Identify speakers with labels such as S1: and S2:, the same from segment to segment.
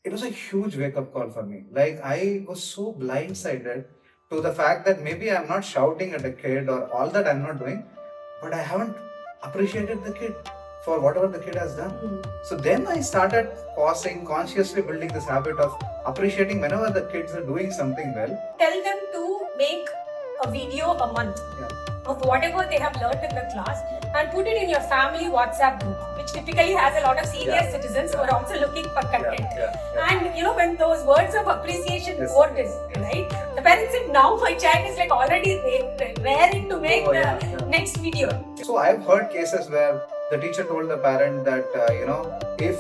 S1: it was a huge wake-up call for me. Like, I was so blindsided to the fact that maybe I'm not shouting at a kid or all that I'm not doing, but I haven't appreciated the kid for whatever the kid has done. So then I started pausing, consciously building this habit of appreciating whenever the kids are doing something well.
S2: Tell them to make a video a month of whatever they have learned in the class and put it in your family WhatsApp group, which typically has a lot of senior citizens who are also looking for content. And you know, when those words of appreciation poured in, right? The parents said, now my child is like already raring to make the next video.
S1: So I've heard cases where the teacher told the parent that, if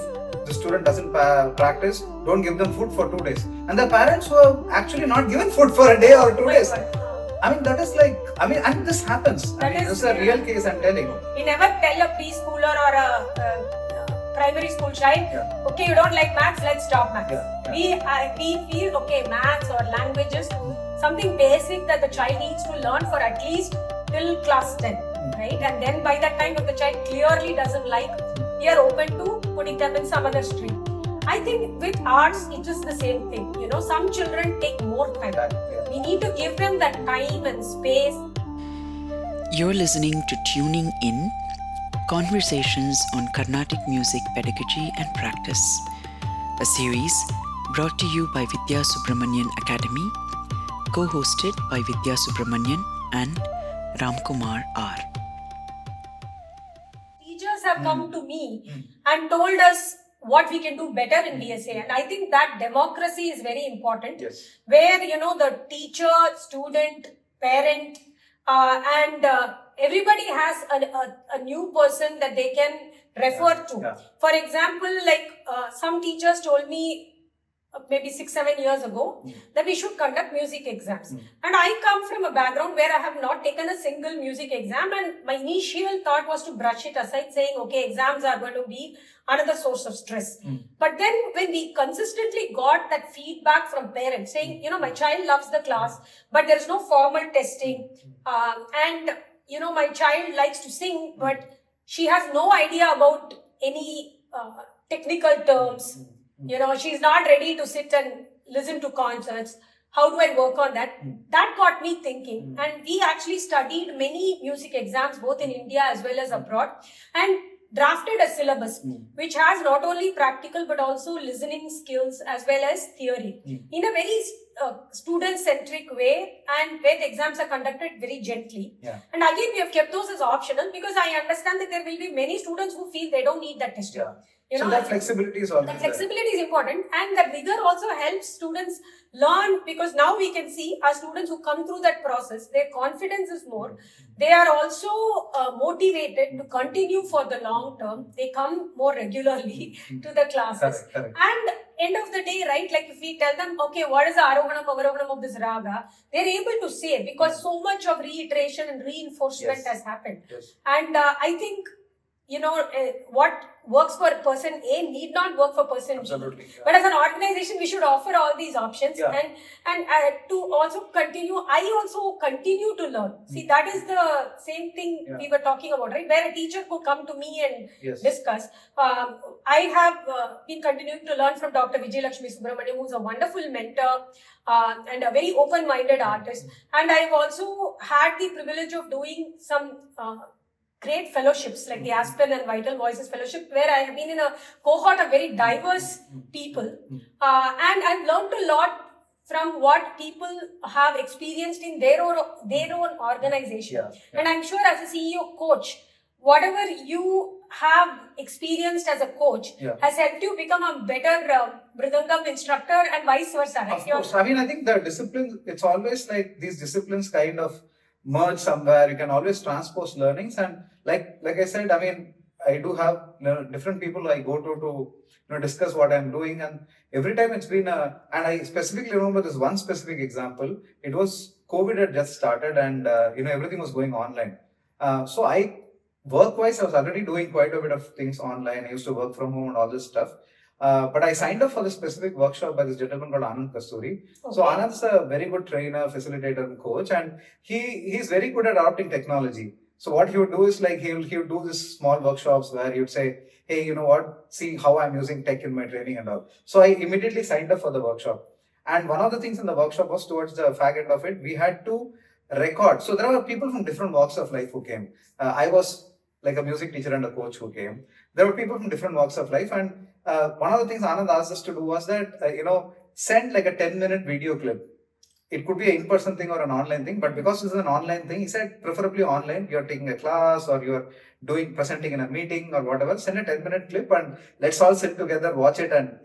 S1: the student doesn't practice, don't give them food for 2 days. And the parents were actually not given food for a day or 2 days. I mean, that is like, and this happens. This is a real case, I'm telling you.
S2: We never tell a preschooler or a primary school child, okay, you don't like maths, let's stop maths. We feel, okay, maths or languages, something basic that the child needs to learn for at least till class 10, right? And then by that time, if the child clearly doesn't like, we are open to putting them in some other stream. I think with arts, it is the same thing. You know, some children take more time. We need to give them that time and space.
S3: You're listening to Tuning In, Conversations on Carnatic Music Pedagogy and Practice, a series brought to you by Vidyasubramanian Academy, co-hosted by Vidya Subramanian and Ramkumar R.
S2: Teachers have come to me and told us what we can do better in DSA, and I think that democracy is very important. Where, you know, the teacher, student, parent, and everybody has a new person that they can refer to. For example, like some teachers told me maybe 6-7 years ago that we should conduct music exams. And I come from a background where I have not taken a single music exam, and my initial thought was to brush it aside, saying, okay, exams are going to be another source of stress. But then when we consistently got that feedback from parents saying, you know, my child loves the class, but there is no formal testing, and you know, my child likes to sing, but she has no idea about any technical terms. You know, she's not ready to sit and listen to concerts. How do I work on that? That got me thinking. And we actually studied many music exams, both in India as well as abroad, and drafted a syllabus which has not only practical but also listening skills as well as theory in a very student-centric way, and where the exams are conducted very gently. And again, we have kept those as optional because I understand that there will be many students who feel they don't need that testing. You know,
S1: so that flexibility is always
S2: there. Flexibility is important, and the rigor also helps students learn, because now we can see our students who come through that process, their confidence is more. They are also motivated to continue for the long term. They come more regularly to the classes.
S1: Correct.
S2: And end of the day, right, like if we tell them, okay, what is the arohanam, avarohanam of this raga, they're able to say, because so much of reiteration and reinforcement has happened. And I think, you know, what works for person A need not work for person B. But as an organization, we should offer all these options. And to also continue, I also continue to learn. See, that is the same thing we were talking about, right? Where a teacher could come to me and discuss. I have been continuing to learn from Dr. Subramanian, who's a wonderful mentor and a very open-minded artist. And I've also had the privilege of doing some great fellowships like the Aspen and Vital Voices Fellowship, where I have been in a cohort of very diverse people. And I've learned a lot from what people have experienced in their own organization. And I'm sure as a CEO coach, whatever you have experienced as a coach has helped you become a better Mridangam instructor and vice versa. Right?
S1: Of course. I mean, I think the discipline, it's always like these disciplines kind of merge somewhere. You can always transpose learnings, and like I said, I mean, I do have different people I go to discuss what I'm doing, and every time it's been and I specifically remember this one specific example. It was COVID had just started, and everything was going online. So I work-wise, I was already doing quite a bit of things online. I used to work from home and all this stuff. But I signed up for this specific workshop by this gentleman called Anand Kasturi. Okay. So Anand's a very good trainer, facilitator and coach, and he's very good at adopting technology. So what he would do is like he would do this small workshops where he would say, hey, you know what, see how I'm using tech in my training and all. So I immediately signed up for the workshop. And one of the things in the workshop was towards the fag end of it, we had to record. So there were people from different walks of life who came. I was like a music teacher and a coach who came. There were people from different walks of life. And one of the things Anand asked us to do was that, send like a 10-minute video clip. It could be an in-person thing or an online thing, but because this is an online thing, he said preferably online. You're taking a class or you're presenting in a meeting or whatever, send a 10-minute clip and let's all sit together, watch it and,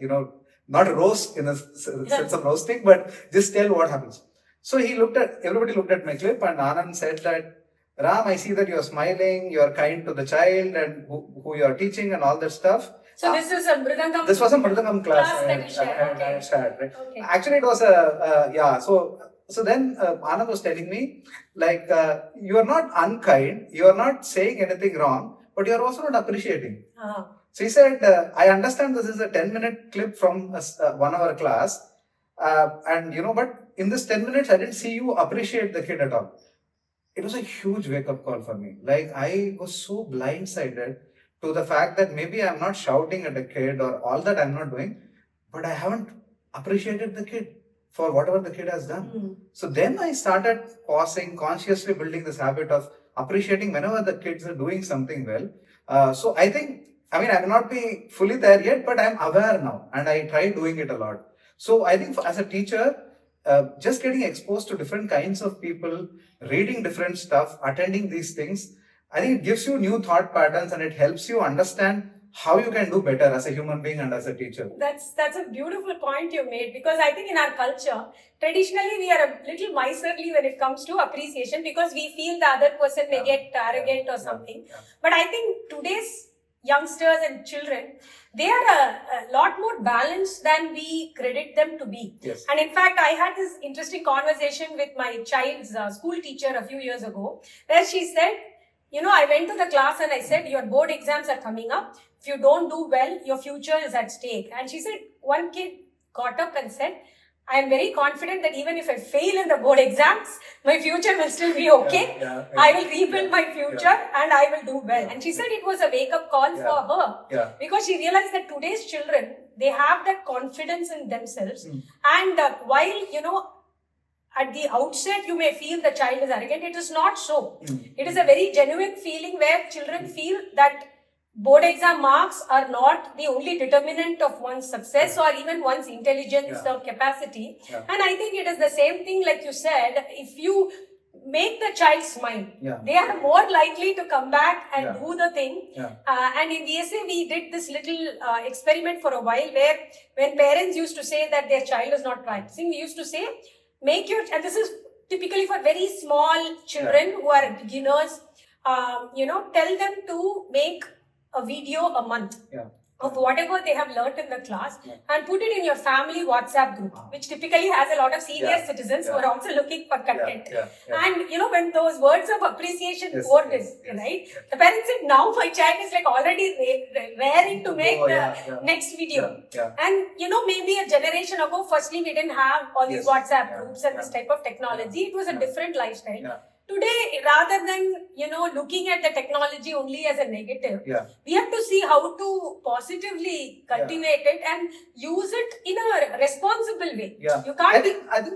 S1: not roast in a sense of roasting, but just tell what happens. So everybody looked at my clip and Anand said that, Ram, I see that you're smiling, you're kind to the child and who you're teaching and all that stuff.
S2: So this is a Mridangam.
S1: This was a Mridangam class
S2: that you shared.
S1: I shared, right?
S2: Okay.
S1: Actually, it was So then Anand was telling me, like, you are not unkind, you are not saying anything wrong, but you are also not appreciating.
S2: Uh-huh.
S1: So he said, I understand this is a 10-minute clip from a 1-hour class, but in this 10 minutes, I didn't see you appreciate the kid at all. It was a huge wake-up call for me. Like, I was so blindsided to the fact that maybe I'm not shouting at a kid or all that I'm not doing, but I haven't appreciated the kid for whatever the kid has done.
S2: Mm.
S1: So then I started pausing, consciously building this habit of appreciating whenever the kids are doing something well. So I may not be fully there yet, but I'm aware now and I try doing it a lot. So I think as a teacher, just getting exposed to different kinds of people, reading different stuff, attending these things, I think it gives you new thought patterns and it helps you understand how you can do better as a human being and as a teacher.
S2: That's a beautiful point you made, because I think in our culture, traditionally we are a little miserly when it comes to appreciation because we feel the other person may get arrogant or something.
S1: Yeah.
S2: But I think today's youngsters and children, they are a lot more balanced than we credit them to be.
S1: Yes.
S2: And in fact, I had this interesting conversation with my child's school teacher a few years ago, where she said, I went to the class and I said, your board exams are coming up. If you don't do well, your future is at stake. And she said, one kid got up and said, I am very confident that even if I fail in the board exams, my future will still be okay. I will rebuild my future and I will do well. And she said it was a wake-up call for her because she realized that today's children, they have that confidence in themselves. And while, at the outset, you may feel the child is arrogant. It is not so. It is a very genuine feeling where children feel that board exam marks are not the only determinant of one's success or even one's intelligence or capacity. And I think it is the same thing, like you said, if you make the child smile, they are more likely to come back and do the thing. And in VSA, we did this little experiment for a while where when parents used to say that their child is not practicing, we used to say, and this is typically for very small children who are beginners, tell them to make a video a month of whatever they have learnt in the class and put it in your family WhatsApp group, which typically has a lot of senior citizens who are also looking for content. And when those words of appreciation poured in, right? The parents said, now my child is like already raring to make the next video. And maybe a generation ago, firstly, we didn't have all these WhatsApp groups and this type of technology. It was a different lifestyle. Today, rather than, looking at the technology only as a negative, we have to see how to positively cultivate it and use it in a responsible way. You can't
S1: I think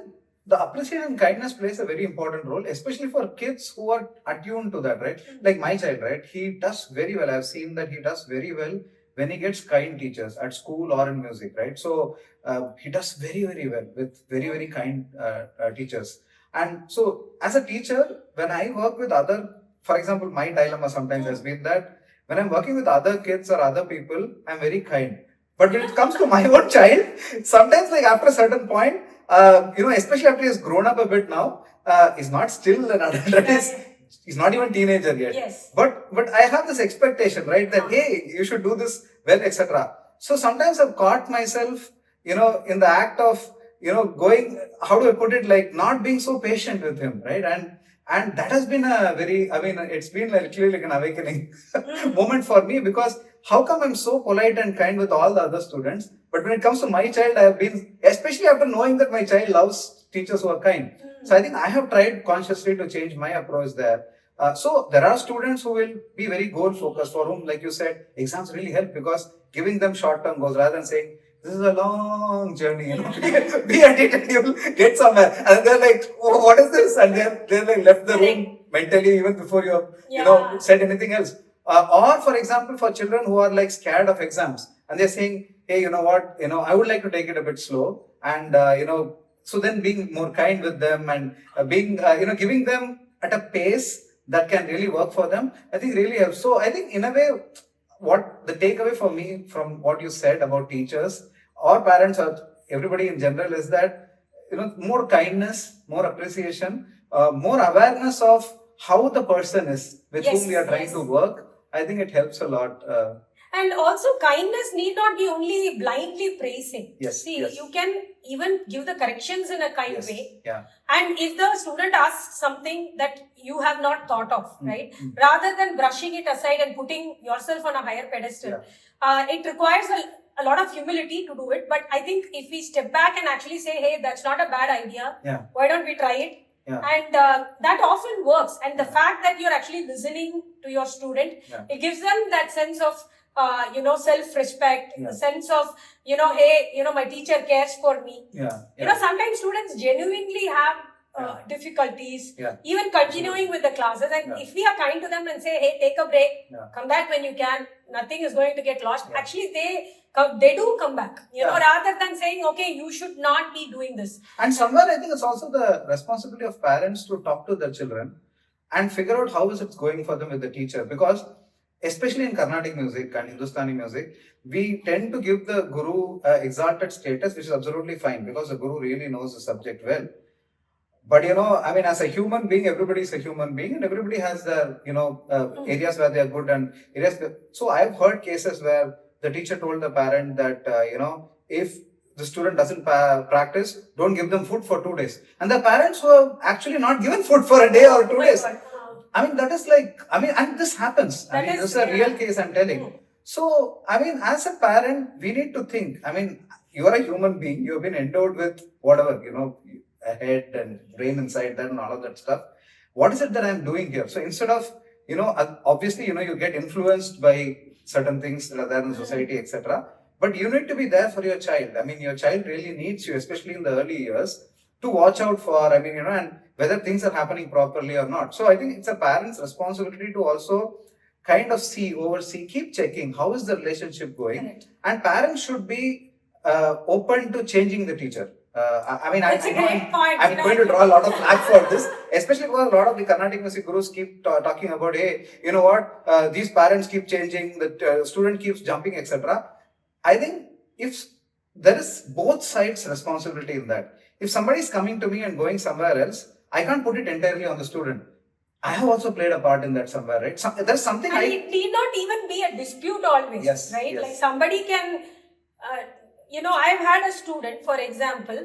S1: the appreciation and kindness plays a very important role, especially for kids who are attuned to that, right? Like my child, right? He does very well. I've seen that he does very well when he gets kind teachers at school or in music, right? So he does very, very well with very, very kind teachers. And so, as a teacher, when I work with for example, my dilemma sometimes has been that when I'm working with other kids or other people, I'm very kind. But when it comes to my own child, sometimes like after a certain point, especially after he's grown up a bit now, he's not still an adult, he's not even teenager yet.
S2: Yes.
S1: But I have this expectation, right, that, hey, you should do this well, etc. So sometimes I've caught myself, in the act of, going, how do I put it, like not being so patient with him, right? And that has been it's been literally like an awakening moment for me, because how come I'm so polite and kind with all the other students, but when it comes to my child, I have been, especially after knowing that my child loves teachers who are kind. So I think I have tried consciously to change my approach there. So there are students who will be very goal focused, for whom, like you said, exams really help, because giving them short term goals rather than saying, this is a long journey, you know, be at it and you'll get somewhere. And they're like, oh, what is this? And they're like left the room mentally even before you know, said anything else. Or for example, for children who are like scared of exams and they're saying, hey, you know what, you know, I would like to take it a bit slow, and you know, so then being more kind with them and being, you know, giving them at a pace that can really work for them, I think really helps. So I think in a way, what the takeaway for me from what you said about teachers or parents or everybody in general is that, you know, more kindness, more appreciation, more awareness of how the person is with whom we are trying to work. I think it helps a lot.
S2: And also, kindness need not be only blindly praising. See, you can even give the corrections in a kind way. And if the student asks something that you have not thought of, right, rather than brushing it aside and putting yourself on a higher pedestal, it requires a lot of humility to do it. But I think if we step back and actually say, hey, that's not a bad idea, why don't we try it? And that often works. And the fact that you're actually listening to your student, it gives them that sense of you know, self-respect, the sense of, you know, hey, you know, my teacher cares for me. You know, sometimes students genuinely have difficulties, even continuing with the classes. And if we are kind to them and say, hey, take a break, come back when you can, nothing is going to get lost. Actually, they do come back, you know, rather than saying, okay, you should not be doing this.
S1: And somewhere I think it's also the responsibility of parents to talk to their children and figure out how is it going for them with the teacher. Because especially in Carnatic music and Hindustani music, we tend to give the guru exalted status, which is absolutely fine because the guru really knows the subject well. But you know, I mean, as a human being, everybody is a human being and everybody has their, you know, areas where they are good and areas. So I've heard cases where the teacher told the parent that, you know, if the student doesn't practice, don't give them food for 2 days. And the parents who have actually not given food for a day or 2 days. I mean, that is like, I mean, and this happens. I mean, this is a real case I'm telling. So, I mean, as a parent, we need to think. I mean, you are a human being. You have been endowed with whatever, you know, a head and brain inside that and all of that stuff. What is it that I'm doing here? So instead of, you know, obviously, you know, you get influenced by certain things rather than society, etc. But you need to be there for your child. I mean, your child really needs you, especially in the early years, to watch out for, I mean, you know, and whether things are happening properly or not. So I think it's a parent's responsibility to also kind of oversee, keep checking how is the relationship going. And parents should be open to changing the teacher. I mean, I'm going to draw a lot of flag for this, especially because a lot of the Carnatic music gurus keep talking about, hey, you know what, these parents keep changing, the student keeps jumping, etc. I think if there is both sides responsibility in that. If somebody is coming to me and going somewhere else, I can't put it entirely on the student. I have also played a part in that somewhere, right? There's something
S2: and it need not even be a dispute always, right? Like somebody can, you know, I've had a student, for example,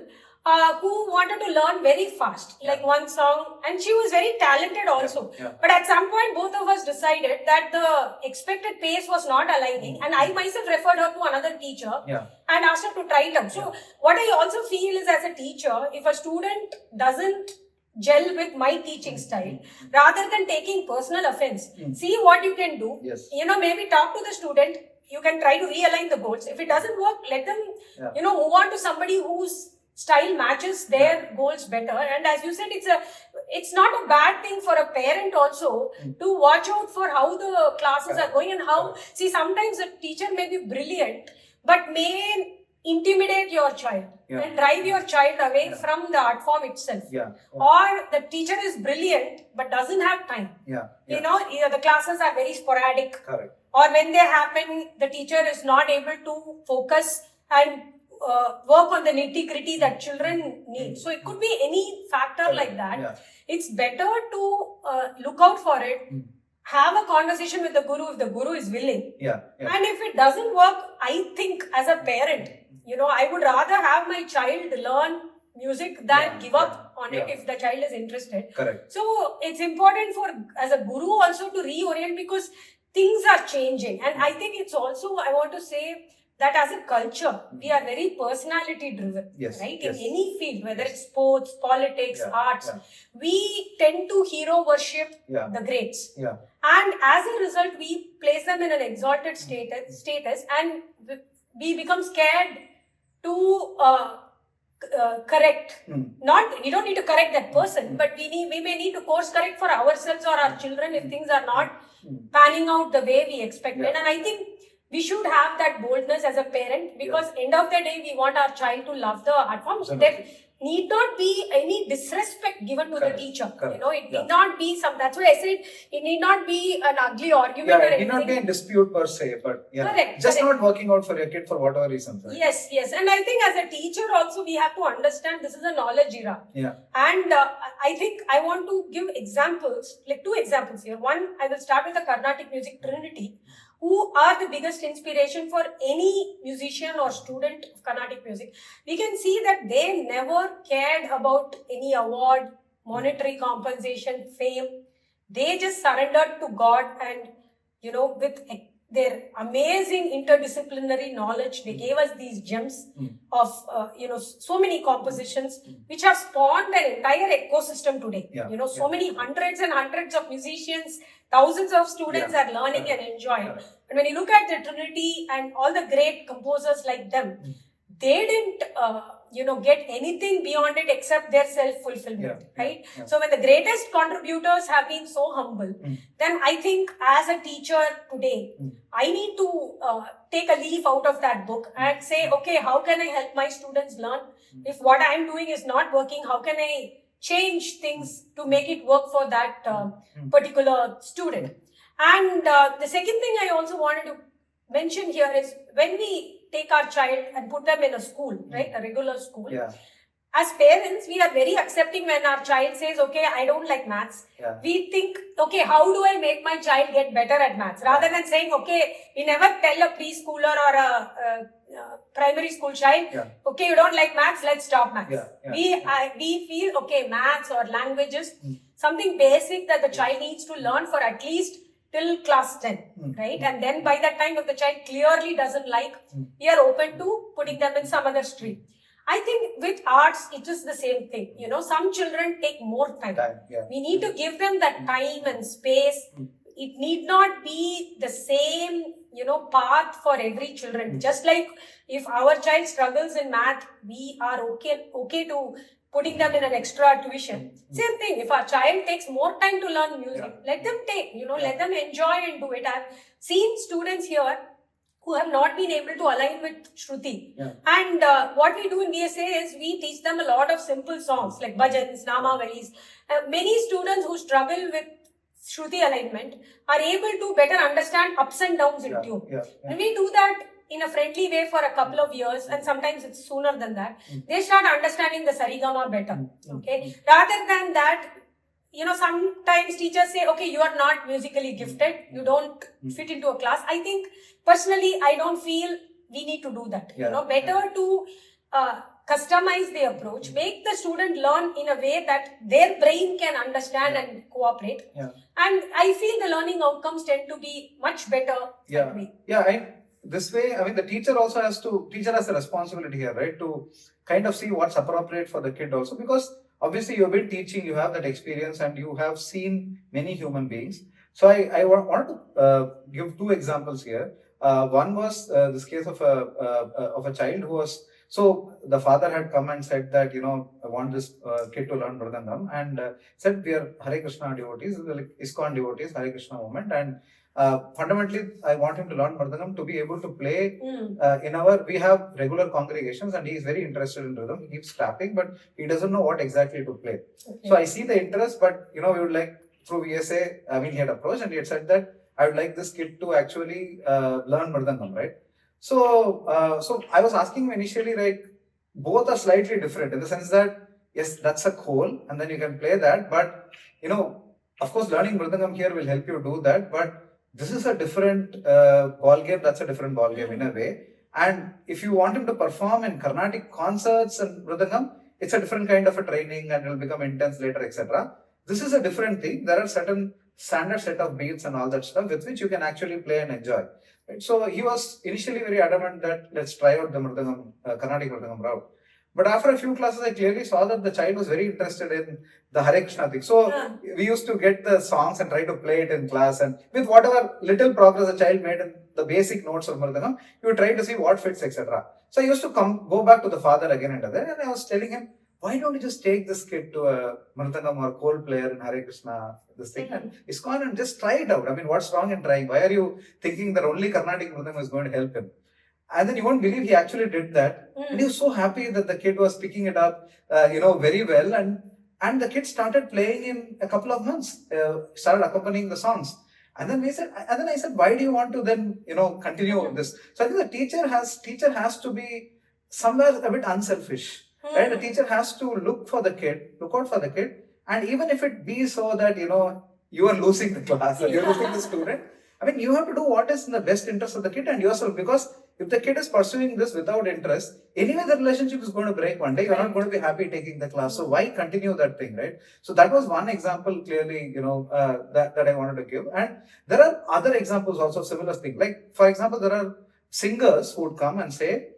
S2: who wanted to learn very fast, like one song, and she was very talented also. But at some point, both of us decided that the expected pace was not aligning, and I myself referred her to another teacher and asked her to try it out. So what I also feel is, as a teacher, if a student doesn't gel with my teaching style, rather than taking personal offense, see what you can do. You know, maybe talk to the student. You can try to realign the goals. If it doesn't work, let them, you know, move on to somebody whose style matches their goals better. And as you said, it's not a bad thing for a parent also to watch out for how the classes are going and how, see, sometimes a teacher may be brilliant, but may intimidate your child and drive your child away from the art form itself. Or the teacher is brilliant, but doesn't have time. You know, the classes are very sporadic. Or when they happen, the teacher is not able to focus and work on the nitty-gritty that children need. So it could be any factor like that. It's better to look out for it, have a conversation with the guru if the guru is willing. And if it doesn't work, I think as a parent, you know, I would rather have my child learn music than give up on it if the child is interested. So it's important for, as a guru also, to reorient, because things are changing. And I think it's also, I want to say, that as a culture, we are very personality driven,
S1: Yes,
S2: right?
S1: yes.
S2: In any field, whether it's sports, politics,
S1: Yeah,
S2: arts,
S1: yeah.
S2: we tend to hero worship
S1: Yeah.
S2: the greats.
S1: Yeah.
S2: And as a result, we place them in an exalted status and we become scared to correct. We don't need to correct that person, but we may need to course correct for ourselves or our children if things are not panning out the way we expected.
S1: Yeah.
S2: And I think we should have that boldness as a parent, because end of the day, we want our child to love the art form. There need not be any disrespect given to the teacher.
S1: Correct.
S2: You know, it need not be some. That's why I said it need not be an ugly argument.
S1: Yeah,
S2: or
S1: it need not
S2: anything.
S1: be in dispute per se, but yeah,
S2: Correct,
S1: just
S2: correct.
S1: not working out for your kid for whatever reason. Right?
S2: Yes, yes. And I think as a teacher also, we have to understand this is a knowledge era.
S1: Yeah.
S2: And I think I want to give examples, like 2 examples here. One, I will start with the Carnatic Music Trinity, who are the biggest inspiration for any musician or student of Carnatic music. We can see that they never cared about any award, monetary compensation, fame. They just surrendered to God, and, you know, with their amazing interdisciplinary knowledge, they gave us these gems of, you know, so many compositions which have spawned an entire ecosystem today.
S1: Yeah.
S2: You know, so many hundreds and hundreds of musicians, thousands of students are learning and enjoying. And when you look at the Trinity and all the great composers like them, they didn't, you know, get anything beyond it except their self-fulfillment, right? Yeah. So when the greatest contributors have been so humble, then I think as a teacher today, I need to take a leaf out of that book and say, okay, how can I help my students learn? If what I'm doing is not working, how can I change things to make it work for that particular student? And the second thing I also wanted to mention here is when we take our child and put them in a school, right, a regular school.
S1: Yeah.
S2: As parents, we are very accepting when our child says, okay, I don't like maths.
S1: Yeah.
S2: We think, okay, how do I make my child get better at maths? Rather than saying, okay, we never tell a preschooler or a primary school child, okay, you don't like maths, let's stop maths. We feel, okay, maths or languages, something basic that the child needs to learn for at least till class 10, right? And then by that time, if the child clearly doesn't like, we are open to putting them in some other stream. I think with arts, it is the same thing. You know, some children take more time. We need to give them that time and space. It need not be the same, you know, path for every children. Just like if our child struggles in math, we are okay to putting them in an extra tuition. Same thing, if our child takes more time to learn music, let them take, you know, let them enjoy and do it. I've seen students here who have not been able to align with Shruti. And what we do in VSA is we teach them a lot of simple songs like bhajans, namavalis. Many students who struggle with Shruti alignment are able to better understand ups and downs in tune. When we do that in a friendly way for a couple of years, and sometimes it's sooner than that, they start understanding the sarigama better. Okay, rather than that, you know, sometimes teachers say, okay, you are not musically gifted, you don't fit into a class. I think personally, I don't feel we need to do that. You know, better to customize the approach, make the student learn in a way that their brain can understand and cooperate. And I feel the learning outcomes tend to be much better that way.
S1: This way, I mean, the teacher also has a responsibility here, right? To kind of see what's appropriate for the kid also, because obviously you've been teaching, you have that experience and you have seen many human beings. So I want to give 2 examples here. One was this case of a child who was, so the father had come and said that, you know, I want this kid to learn Mridangam, and said we are Hare Krishna devotees, like ISKCON devotees, Hare Krishna movement, and fundamentally, I want him to learn Mridangam to be able to play we have regular congregations, and he is very interested in rhythm. He keeps tapping, but he doesn't know what exactly to play. So I see the interest, but, you know, we would like through VSA, I mean, he had approached and he had said that I would like this kid to actually learn Mridangam, right? So I was asking him initially, like, both are slightly different in the sense that, yes, that's a whole, and then you can play that, but, you know, of course, learning Mridangam here will help you do that, but this is a different ball game. That's a different ball game in a way. And if you want him to perform in Carnatic concerts and Mridangam, it's a different kind of a training and it will become intense later, etc. This is a different thing. There are certain standard set of beats and all that stuff with which you can actually play and enjoy. Right? So he was initially very adamant that let's try out the Mridangam, Carnatic Mridangam route. But after a few classes, I clearly saw that the child was very interested in the Hare Krishna thing. So we used to get the songs and try to play it in class. And with whatever little progress the child made in the basic notes of Mridangam, you would try to see what fits, etc. So I used to go back to the father again and again, and I was telling him, why don't you just take this kid to a Mridangam or Kol player in Hare Krishna, this thing, and ISKCON, and just try it out. I mean, what's wrong in trying? Why are you thinking that only Carnatic Mridangam is going to help him? And then you won't believe he actually did that. And he was so happy that the kid was picking it up, very well. And the kid started playing in a couple of months, started accompanying the songs. And then I said, why do you want to then, continue this? So I think the teacher has to be somewhere a bit unselfish. Right? The teacher has to look out for the kid. And even if it be so that, you are losing the class or you're losing the student, I mean, you have to do what is in the best interest of the kid and yourself, because if the kid is pursuing this without interest, anyway, the relationship is going to break one day. You're not going to be happy taking the class. So why continue that thing, right? So that was one example clearly, that I wanted to give. And there are other examples also, similar things. Like, for example, there are singers who would come and say,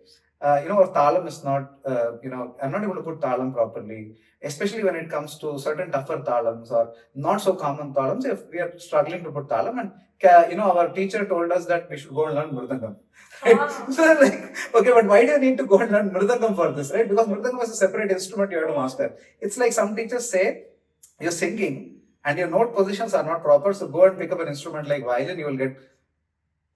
S1: our talam is not, I'm not able to put talam properly, especially when it comes to certain tougher talams or not so common talams. If we are struggling to put talam, and our teacher told us that we should go and learn Mridangam. So I'm like, okay, but why do you need to go and learn Mridangam for this, right? Because Mridangam is a separate instrument you have to master. It's like some teachers say, you're singing and your note positions are not proper, so go and pick up an instrument like violin, you will get.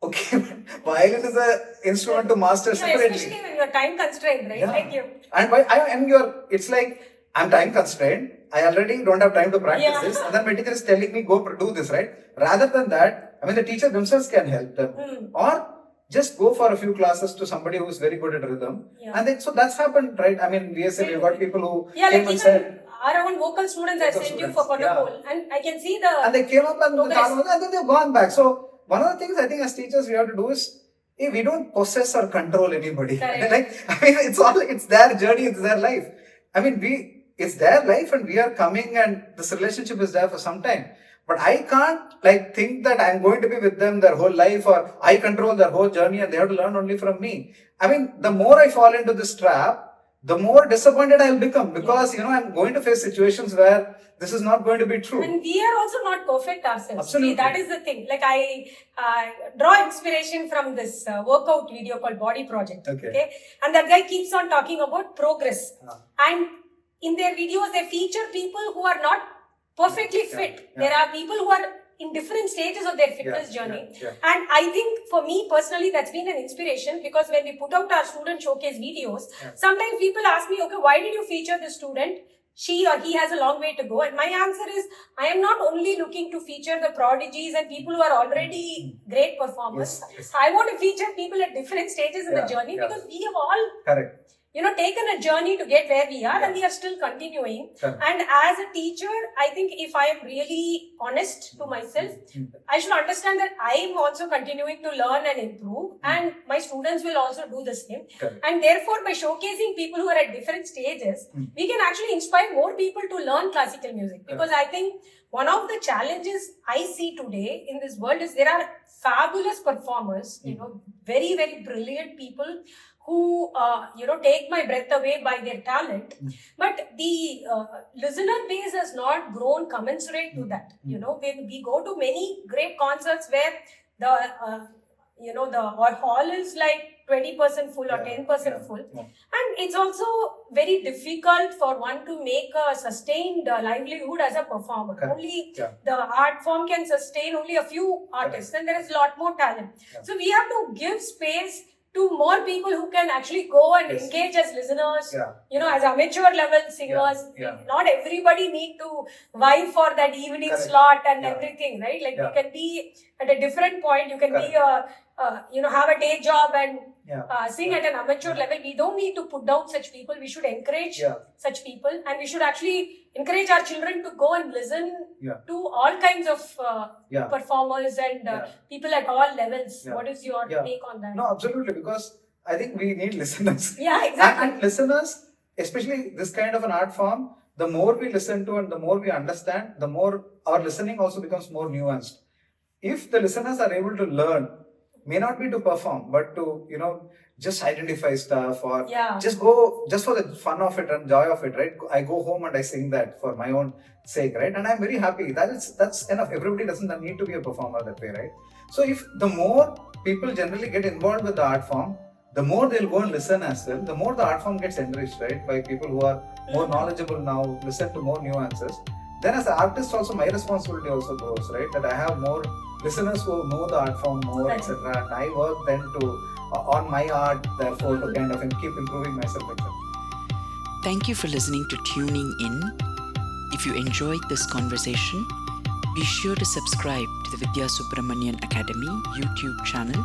S1: Okay, but violin is an instrument to master separately.
S2: Especially when you're time constrained, right?
S1: Yeah.
S2: Like you.
S1: And it's like, I'm time constrained. I already don't have time to practice this. And then my teacher is telling me, go do this, right? Rather than that, I mean, the teacher themselves can help them. Or just go for a few classes to somebody who is very good at rhythm. Yeah. And then, so that's happened, right? I mean, VSL, we've got people who came and said,
S2: our own vocal students, I sent you for Konnapol. And I can see the.
S1: And they came up and then they've gone back. So, one of the things I think as teachers we have to do is, we don't possess or control anybody. It's their journey, it's their life. I mean, it's their life and we are coming and this relationship is there for some time. But I can't think that I'm going to be with them their whole life or I control their whole journey and they have to learn only from me. I mean, the more I fall into this trap, the more disappointed I'll become because, I'm going to face situations where this is not going to be true.
S2: And we are also not perfect ourselves.
S1: Absolutely.
S2: See, that is the thing. Like I draw inspiration from this workout video called Body Project. Okay. And that guy keeps on talking about progress. And in their videos, they feature people who are not perfectly fit. There are people who are in different stages of their fitness journey. And I think for me personally, that's been an inspiration because when we put out our student showcase videos, sometimes people ask me, okay, why did you feature this student? She or he has a long way to go. And my answer is, I am not only looking to feature the prodigies and people who are already great performers. I want to feature people at different stages in the journey because we have all taken a journey to get where we are and we are still continuing. And as a teacher, I think if I am really honest to myself, I should understand that I am also continuing to learn and improve and my students will also do the same. And therefore, by showcasing people who are at different stages, we can actually inspire more people to learn classical music. Because I think one of the challenges I see today in this world is there are fabulous performers, very, very brilliant people who, take my breath away by their talent. But the listener base has not grown commensurate to that. When we go to many great concerts where the hall is like 20% full or 10% full. And it's also very difficult for one to make a sustained livelihood as a performer. Only the art form can sustain only a few artists and there is a lot more talent. So we have to give space to more people who can actually go and engage as listeners, as amateur level singers. Not everybody need to vie for that evening slot and everything, right? Like you can be at a different point, you can be have a day job and sing at an amateur level. We don't need to put down such people. We should encourage such people and we should actually encourage our children to go and listen to all kinds of performers and people at all levels. What is your take on that?
S1: No, absolutely, because I think we need listeners.
S2: Yeah, exactly.
S1: And listeners, especially this kind of an art form, the more we listen to and the more we understand, the more our listening also becomes more nuanced. If the listeners are able to learn may not be to perform, but to, just identify stuff, or
S2: Yeah.
S1: just go, just for the fun of it and joy of it, right? I go home and I sing that for my own sake, right? And I'm very happy. That's enough. Everybody doesn't need to be a performer that way, right? So if the more people generally get involved with the art form, the more they'll go and listen as well, the more the art form gets enriched, right? By people who are more knowledgeable now, listen to more nuances. Then as an artist also, my responsibility also grows, right? That I have more listeners who know the art form more,
S2: Right.
S1: etc. And I work then to, on my art, therefore, to kind of keep improving myself, etc.
S3: Thank you for listening to Tuning In. If you enjoyed this conversation, be sure to subscribe to the Vidya Subramanian Academy YouTube channel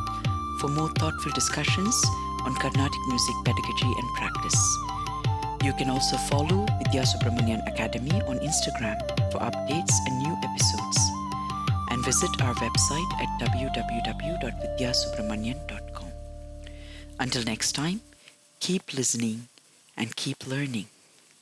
S3: for more thoughtful discussions on Carnatic music pedagogy and practice. You can also follow Vidya Subramanian Academy on Instagram for updates and new episodes. And visit our website at www.vidyasubramanian.com. Until next time, keep listening and keep learning.